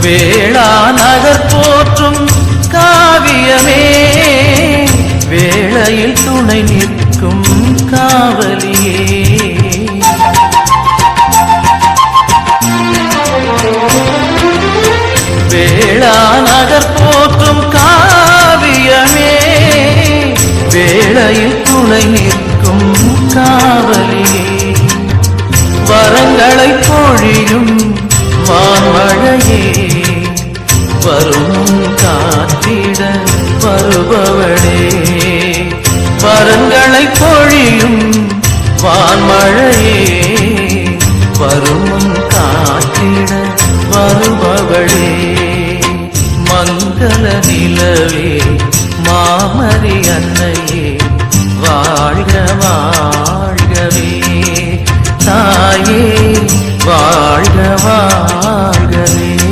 வேளா நகர் போற்றும் காவியமே வேளையில் துணை நிற்கும் காவலியே வேளா நகர் போற்றும் காவியமே வேளையில் துணை நிற்கும் காவலியே வரங்களை பொழியும் வான்மழையே வரும் காத்திட வருபவளே வரங்களை பொழியும் வான்மழையே வரும் காத்திட வருபவளே மங்கள நிலவே மாமரி அன்னையே வாழ்க வாழ்கவே தாயே வாழ்க வாழ்க